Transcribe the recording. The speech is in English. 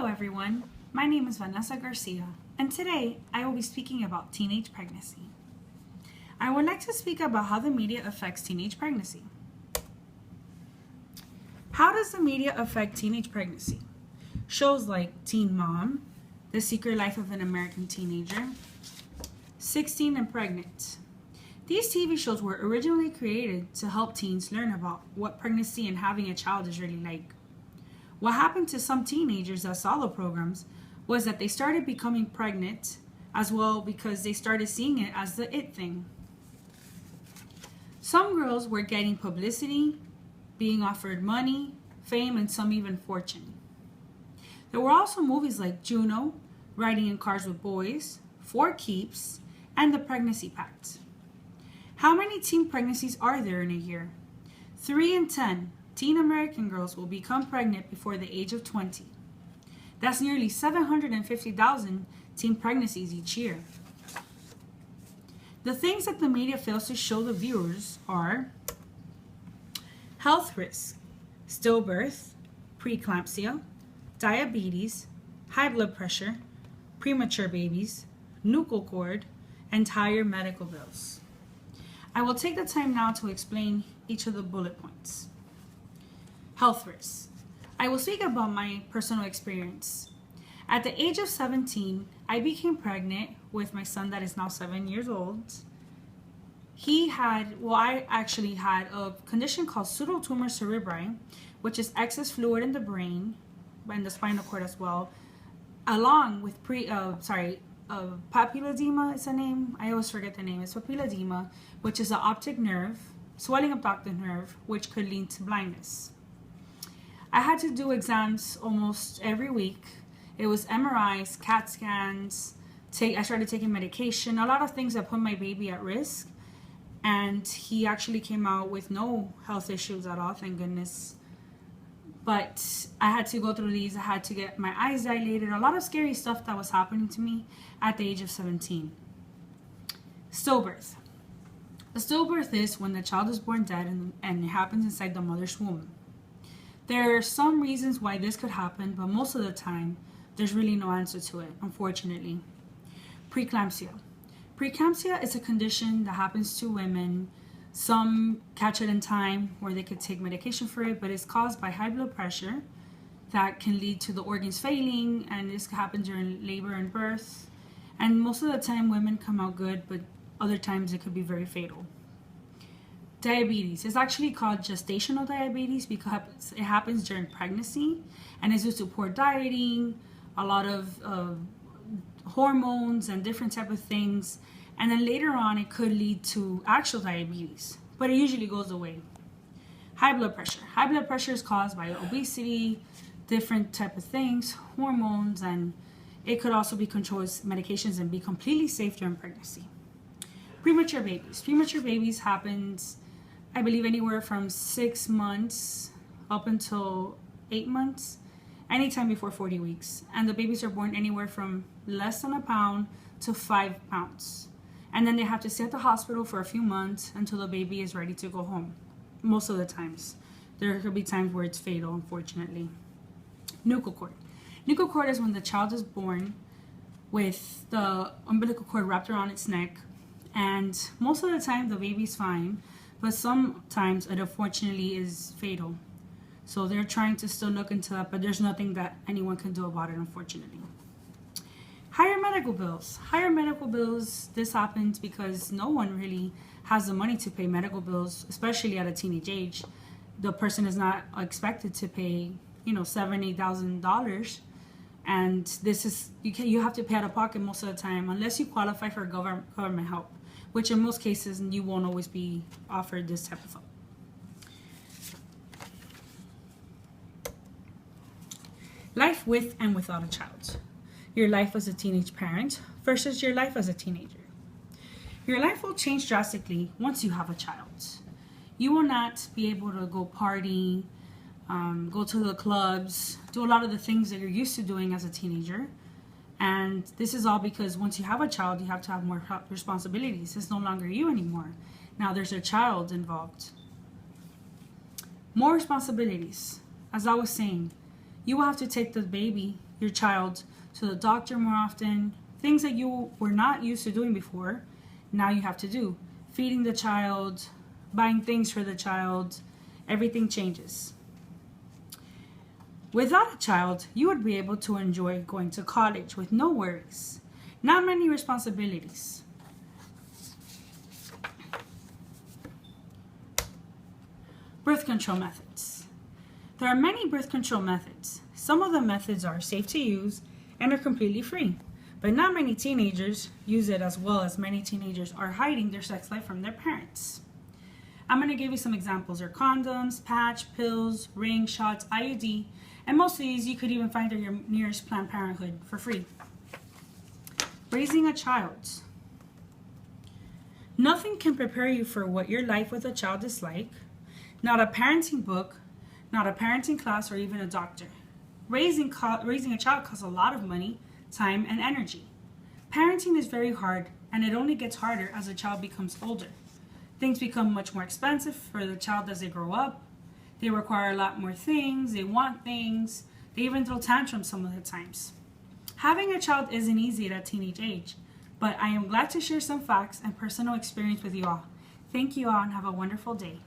Hello everyone, my name is Vanessa Garcia, and today I will be speaking about teenage pregnancy. I would like to speak about how the media affects teenage pregnancy. How does the media affect teenage pregnancy? Shows like Teen Mom, The Secret Life of an American Teenager, 16 and Pregnant. These TV shows were originally created to help teens learn about what pregnancy and having a child is really like. What happened to some teenagers that saw the programs was that they started becoming pregnant as well because they started seeing it as the it thing. Some girls were getting publicity, being offered money, fame, and some even fortune. There were also movies like Juno, Riding in Cars with Boys, For Keeps, and The Pregnancy Pact. How many teen pregnancies are there in a year? 3 in 10 teen American girls will become pregnant before the age of 20. That's nearly 750,000 teen pregnancies each year. The things that the media fails to show the viewers are health risks, stillbirth, preeclampsia, diabetes, high blood pressure, premature babies, nuchal cord, and higher medical bills. I will take the time now to explain each of the bullet points. Health risks. I will speak about my personal experience. At the age of 17, I became pregnant with my son that is now 7 years old. I actually had a condition called pseudotumor cerebri, which is excess fluid in the brain and the spinal cord as well, along with papilledema is the name. I always forget the name. It's papilledema, which is an optic nerve, swelling of the optic nerve, which could lead to blindness. I had to do exams almost every week. It was MRIs, CAT scans. I started taking medication, a lot of things that put my baby at risk. And he actually came out with no health issues at all, thank goodness. But I had to go through these. I had to get my eyes dilated. A lot of scary stuff that was happening to me at the age of 17. Stillbirth. A stillbirth is when the child is born dead and it happens inside the mother's womb. There are some reasons why this could happen, but most of the time, there's really no answer to it, unfortunately. Preeclampsia. Preeclampsia is a condition that happens to women. Some catch it in time where they could take medication for it, but it's caused by high blood pressure that can lead to the organs failing, and this can happen during labor and birth. And most of the time, women come out good, but other times it could be very fatal. Diabetes. It's actually called gestational diabetes because it happens during pregnancy and is due to poor dieting, a lot of hormones and different type of things. And then later on, it could lead to actual diabetes, but it usually goes away. High blood pressure. High blood pressure is caused by obesity, different type of things, hormones, and it could also be controlled with medications and be completely safe during pregnancy. Premature babies. Premature babies happens, I believe, anywhere from 6 months up until 8 months, anytime before 40 weeks. And the babies are born anywhere from less than a pound to 5 pounds. And then they have to stay at the hospital for a few months until the baby is ready to go home. Most of the times. There could be times where it's fatal, unfortunately. Nuchal cord. Nuchal cord is when the child is born with the umbilical cord wrapped around its neck. And most of the time, the baby's fine. But sometimes it unfortunately is fatal. So they're trying to still look into that, but there's nothing that anyone can do about it, unfortunately. Higher medical bills. Higher medical bills, this happens because no one really has the money to pay medical bills, especially at a teenage age. The person is not expected to pay, $7,000, $8,000. And this is, you have to pay out of pocket most of the time, unless you qualify for government help, which in most cases you won't always be offered this type of help. Life with and without a child. Your life as a teenage parent versus your life as a teenager. Your life will change drastically once you have a child. You will not be able to go party, go to the clubs, do a lot of the things that you're used to doing as a teenager. And this is all because once you have a child, you have to have more responsibilities. It's no longer you anymore. Now there's a child involved. More responsibilities. As I was saying, you will have to take the baby, your child to the doctor more often. Things that you were not used to doing before, now you have to do. Feeding the child, buying things for the child, everything changes. Without a child, you would be able to enjoy going to college with no worries, not many responsibilities. Birth control methods. There are many birth control methods. Some of the methods are safe to use and are completely free, but not many teenagers use it, as well as many teenagers are hiding their sex life from their parents. I'm going to give you some examples. There are condoms, patch, pills, ring, shots, IUD, and most of these you could even find at your nearest Planned Parenthood for free. Raising a child. Nothing can prepare you for what your life with a child is like. Not a parenting book, not a parenting class, or even a doctor. Raising a child costs a lot of money, time, and energy. Parenting is very hard, and it only gets harder as a child becomes older. Things become much more expensive for the child as they grow up. They require a lot more things, they want things, they even throw tantrums some of the times. Having a child isn't easy at a teenage age, but I am glad to share some facts and personal experience with you all. Thank you all and have a wonderful day.